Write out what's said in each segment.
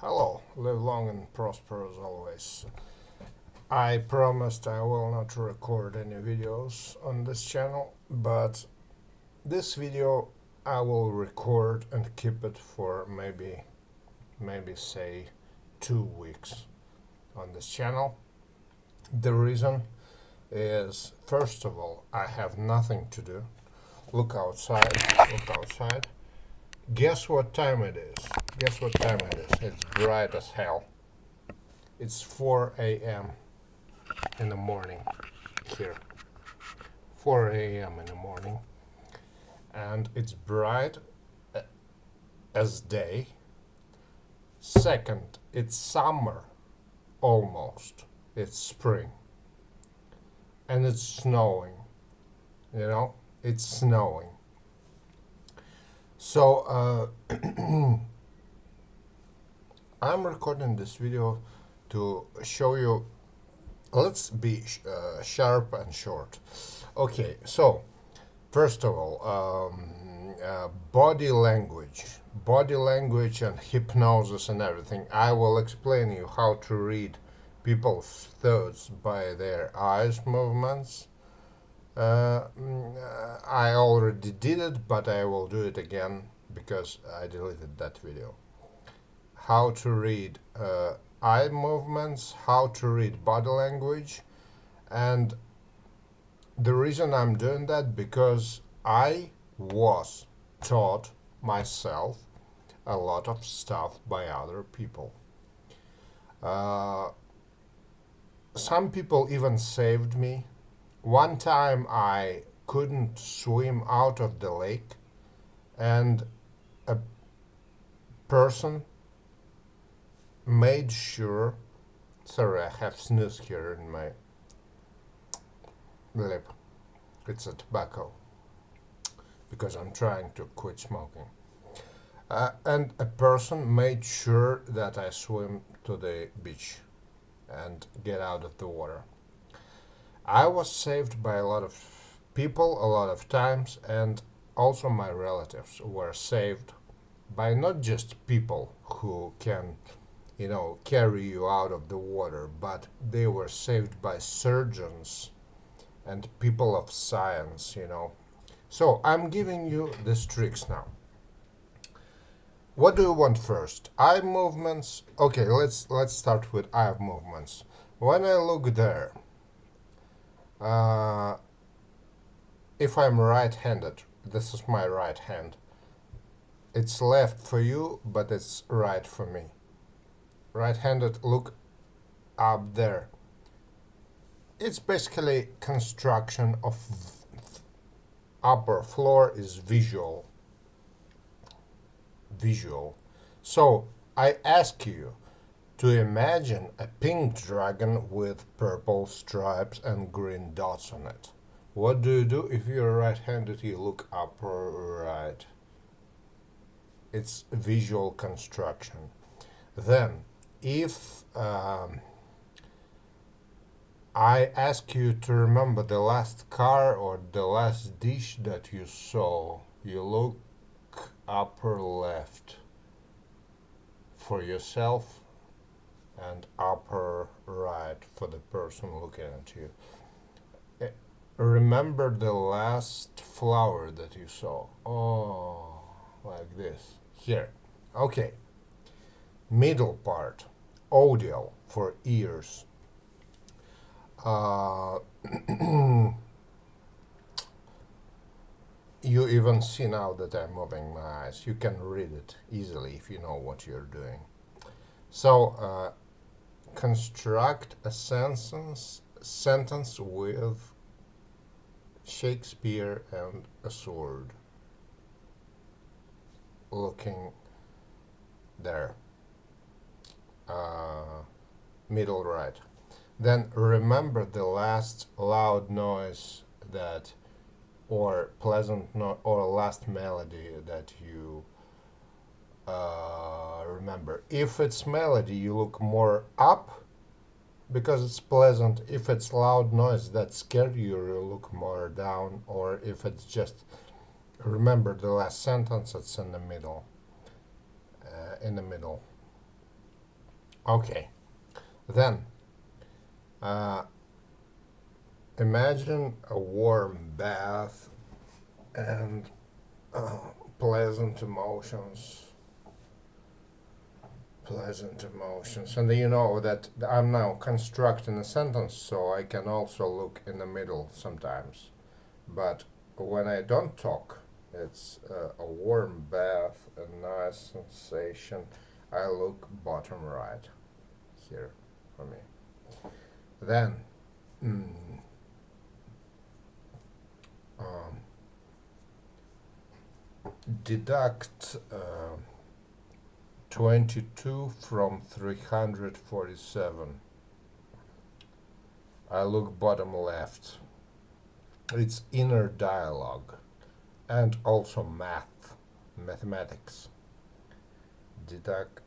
Hello, live long and prosper as always. I promised I will not record any videos on this channel, but this video I will record and keep it for maybe say 2 weeks on this channel. The reason is, first of all, I have nothing to do. Look outside, look outside. Guess what time it is? Guess what time it is? It's bright as hell. It's 4 a.m. in the morning here. 4 a.m. in the morning. And it's bright as day. Second, it's summer almost. It's spring. And it's snowing. It's snowing. So, I'm recording this video to show you. Let's be sharp and short. Okay, so first of all, body language and hypnosis and everything. I will explain you how to read people's thoughts by their eyes movements. I already did it, but I will do it again because I deleted that video. How to read eye movements, how to read body language, and the reason I'm doing that because I was taught myself a lot of stuff by other people. Some people even saved me. One time I couldn't swim out of the lake, and a person made sure. Sorry, I have snooze here in my lip. It's a tobacco because I'm trying to quit smoking. And a person made sure that I swim to the beach and get out of the water. I was saved by a lot of people a lot of times, and also my relatives were saved by not just people who can, carry you out of the water, but they were saved by surgeons and people of science. So I'm giving you these tricks now. What do you want first? Eye movements. Okay, let's start with eye movements. When I look there, if I'm right-handed, this is my right hand. It's left for you, but it's right for me. Right-handed, look up there. It's basically construction of upper floor is visual. So I ask you to imagine a pink dragon with purple stripes and green dots on it. What do you do if you're right-handed? You look upper right. It's visual construction. Then, if I ask you to remember the last car or the last dish that you saw, you look upper left for yourself and upper right for the person looking at you. Remember the last flower that you saw. Oh, like this. Here. Okay. Middle part. Audio for ears. You even see now that I'm moving my eyes. You can read it easily if you know what you're doing. So, construct a sentence with Shakespeare and a sword. Looking there. Middle right. Then remember the last loud noise that, or pleasant or last melody that you remember. If it's melody, you look more up because it's pleasant. If it's loud noise that scared you, you look more down. Or if it's just remember the last sentence, it's in the middle. Okay, then uh, imagine a warm bath and uh, pleasant emotions. Pleasant emotions. And you know that I'm now constructing a sentence, so I can also look in the middle sometimes. But when I don't talk, it's a warm bath, a nice sensation. I look bottom right here for me. Then, mm, um, deduct 22 from 347. I look bottom left. It's inner dialogue and also mathematics. Deduct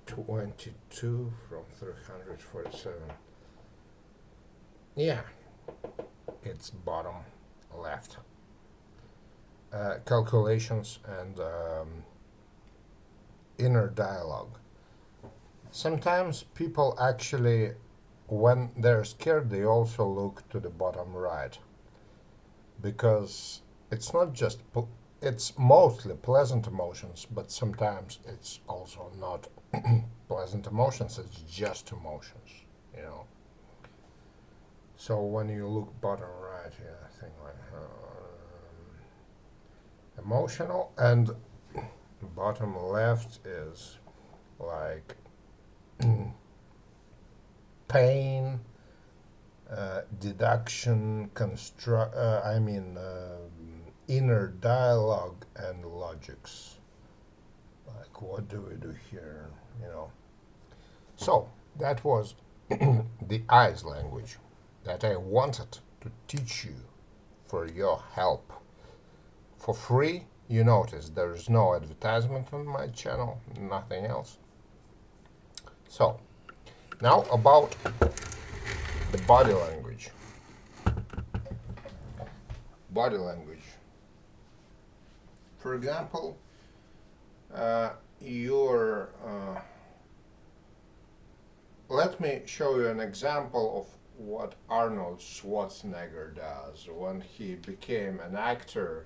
22 from 347. Yeah, it's bottom left. Calculations and inner dialogue. Sometimes people actually, when they're scared, they also look to the bottom right, because it's not just it's mostly pleasant emotions, but sometimes it's also not pleasant emotions. It's just emotions, you know. So when you look bottom right here, I think like emotional, and bottom left is like pain, deduction, inner dialogue and logics. Like, what do we do here? You know. So that was the eyes language that I wanted to teach you for your help. For free, you notice there is no advertisement on my channel, nothing else. So, now about the body language. Body language. For example, let me show you an example of what Arnold Schwarzenegger does when he became an actor.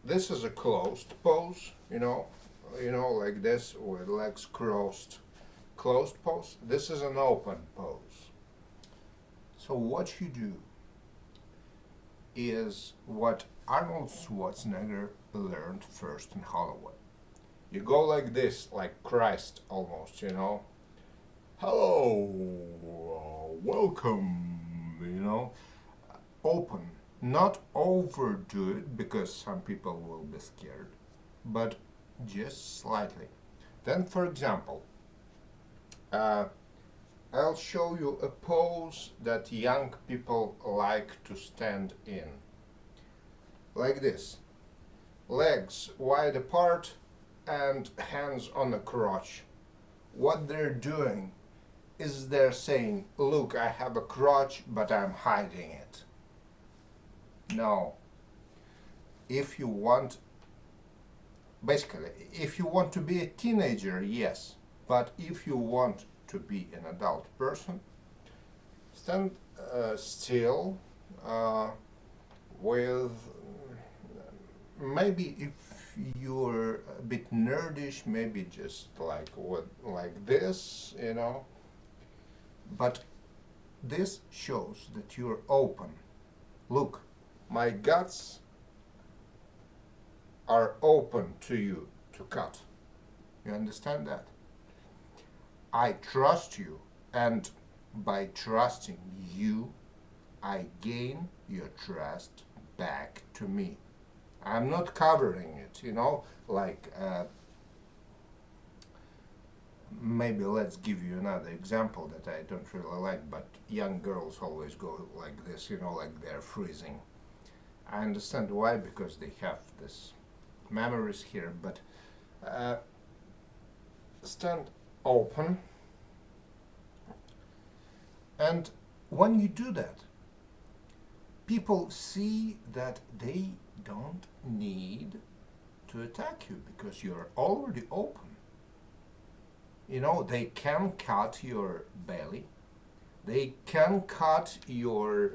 This is a closed pose, like this with legs crossed, closed pose. This is an open pose. So what you do is what Arnold Schwarzenegger learned first in Hollywood. You go like this, like Christ almost, Hello, welcome, Open. Not overdo it, because some people will be scared, but just slightly. Then, for example, I'll show you a pose that young people like to stand in. Like this. Legs wide apart and hands on the crotch. What they're doing is they're saying, look, I have a crotch, but I'm hiding it. No. If you want to be a teenager, yes. But if you want to be an adult person, stand still with, maybe if you're a bit nerdish, maybe just like this, But this shows that you're open. Look, my guts are open to you to cut. You understand that? I trust you, and by trusting you, I gain your trust back to me. I'm not covering it, maybe let's give you another example that I don't really like, but young girls always go like this, like they're freezing. I understand why, because they have this memories here, but stand open, and when you do that, people see that they don't need to attack you because you're already open. You know, they can cut your belly, they can cut your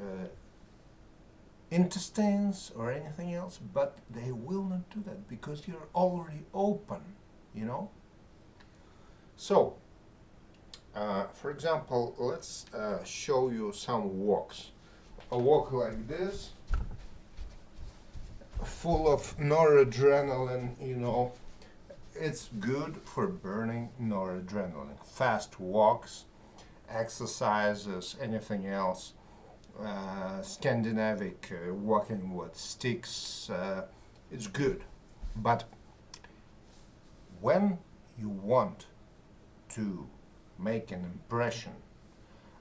intestines or anything else, but they will not do that because you're already open, you know. So, for example, let's show you some walks. A walk like this, full of noradrenaline, you know, it's good for burning noradrenaline. Fast walks, exercises, anything else. Scandinavian walking with sticks, it's good. But when you want to make an impression,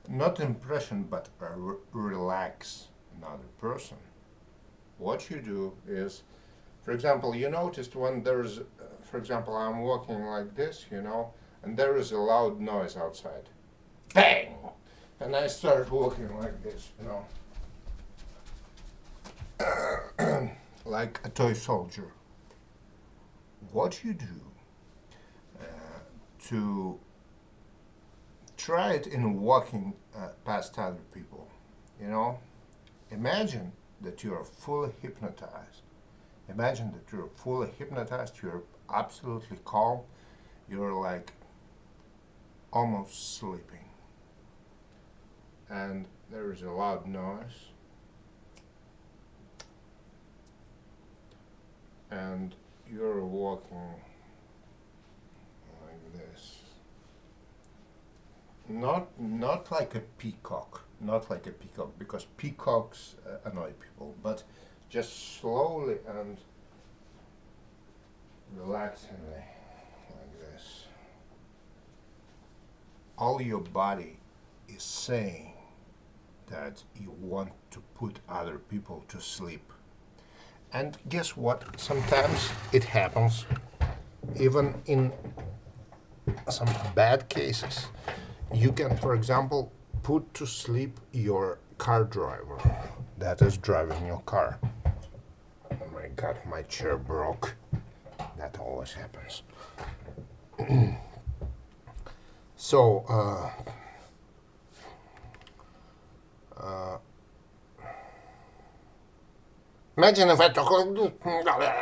not impression, but relax another person, what you do is, for example, you noticed when there's, for example, I'm walking like this, you know, and there is a loud noise outside. Bang! And I start walking like this, you know, like a toy soldier. What you do to try it in walking past other people, you know, imagine that you're fully hypnotized. Imagine that you're fully hypnotized, you're absolutely calm, you're like almost sleeping. And there is a loud noise. And you're walking like this. Not like a peacock, not like a peacock, because peacocks annoy people, but just slowly and relaxingly like this. All your body is saying that you want to put other people to sleep. And guess what? Sometimes it happens, even in some bad cases. You can, for example, put to sleep your car driver that is driving your car. Oh my god, my chair broke. That always happens. So, imagine if I talk like this.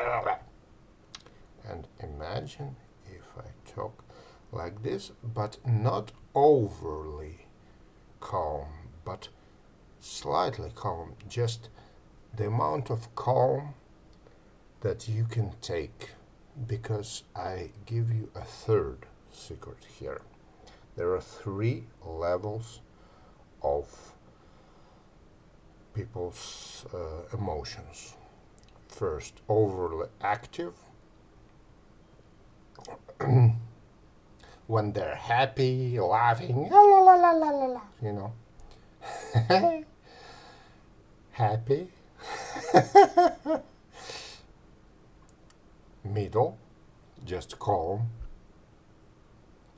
And imagine if I talk like this, but not overly calm, but slightly calm. Just the amount of calm that you can take. Because I give you a third secret here. There are 3 levels of people's emotions. First, overly active, when they're happy, laughing, la la la la la la, you know. Happy. Middle, just calm,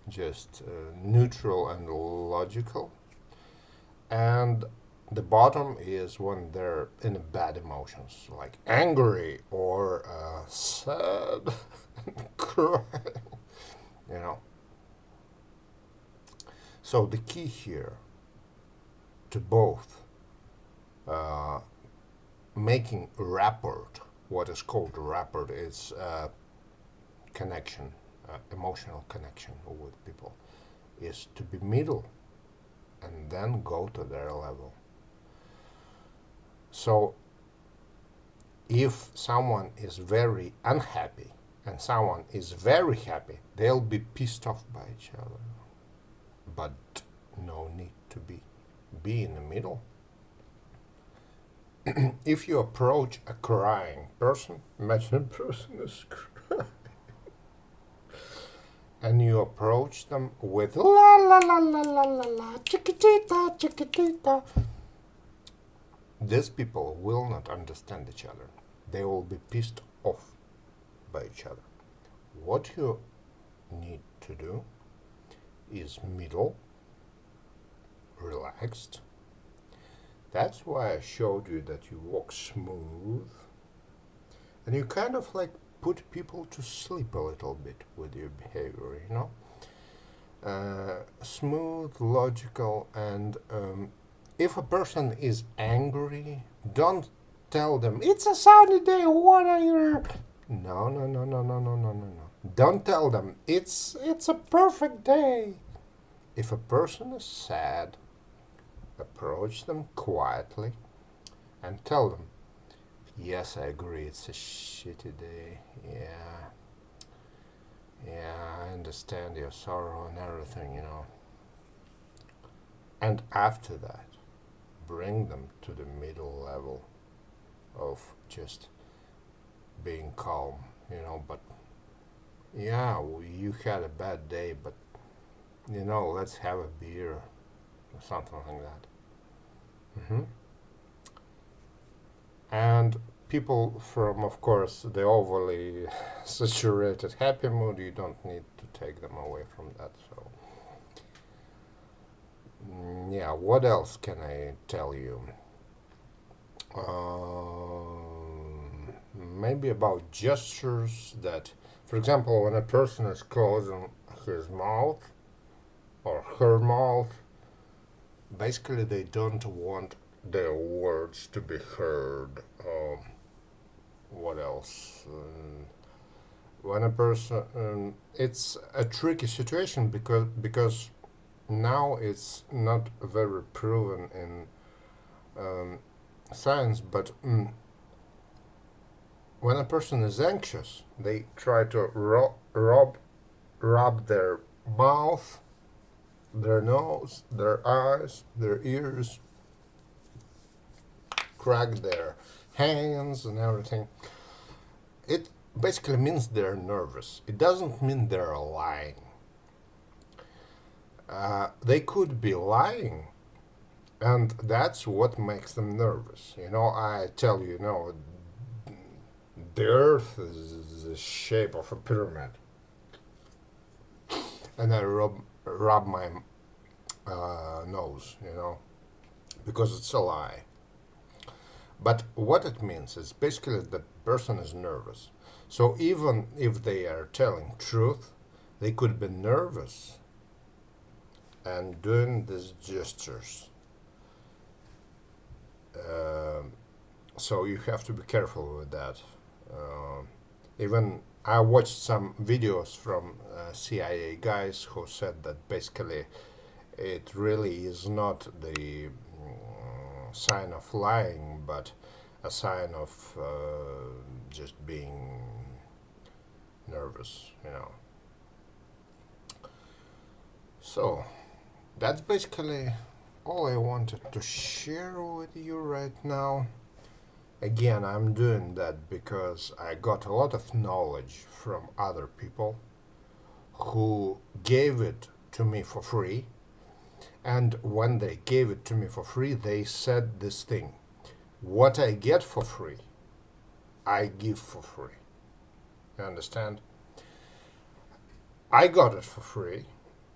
just neutral and logical. And the bottom is when they're in bad emotions, like angry or sad, crying, you know. So the key here to both making rapport, what is called rapport, is connection, emotional connection with people, is to be middle and then go to their level. So if someone is very unhappy and someone is very happy, they'll be pissed off by each other. But no need to be in the middle. If you approach a crying person, imagine a person is crying, and you approach them with la la la la la la la, chiquitita, chiquitita, these people will not understand each other. They will be pissed off by each other. What you need to do is middle, relaxed. That's why I showed you that you walk smooth and you kind of like put people to sleep a little bit with your behavior, you know? Smooth, logical, and if a person is angry, don't tell them, it's a sunny day, what are you... No, no, no, no, no, no, no, no, no. Don't tell them, it's a perfect day. If a person is sad, approach them quietly and tell them, yes, I agree, it's a shitty day. Yeah, I understand your sorrow and everything, you know. And after that, bring them to the middle level of just being calm, you know. But yeah, you had a bad day, but you know, let's have a beer or something like that. And people from, of course, the overly saturated happy mood, you don't need to take them away from that. So yeah, what else can I tell you? Maybe about gestures that, for example, when a person is closing his mouth or her mouth, basically they don't want their words to be heard. What else? When a person, it's a tricky situation because now it's not very proven in science, but when a person is anxious, they try to rub their mouth, their nose, their eyes, their ears, crack their hands and everything. It basically means they're nervous. It doesn't mean they're lying. They could be lying, and that's what makes them nervous. You know, I tell you, you know, the Earth is the shape of a pyramid, and I rub my nose, you know, because it's a lie. But what it means is basically the person is nervous. So even if they are telling truth, they could be nervous and doing these gestures. So you have to be careful with that. Even I watched some videos from CIA guys who said that basically it really is not the sign of lying, but a sign of just being nervous, you know. So that's basically all I wanted to share with you right now. Again, I'm doing that because I got a lot of knowledge from other people who gave it to me for free. And when they gave it to me for free, they said this thing: what I get for free, I give for free. You understand? I got it for free,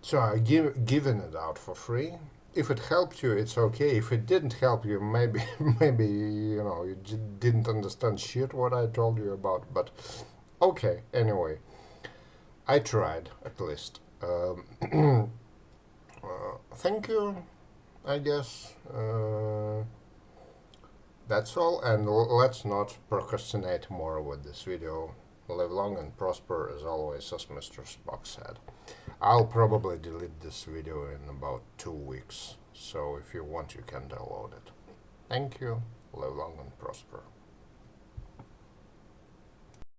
so I given it out for free. If it helped you, it's okay. If it didn't help you, maybe maybe you know you didn't understand shit what I told you about. But okay, anyway, I tried at least. Thank you, I guess. That's all, and let's not procrastinate more with this video. Live long and prosper as always, as Mr. Spock said. I'll probably delete this video in about 2 weeks, so if you want you can download it. Thank you, live long and prosper.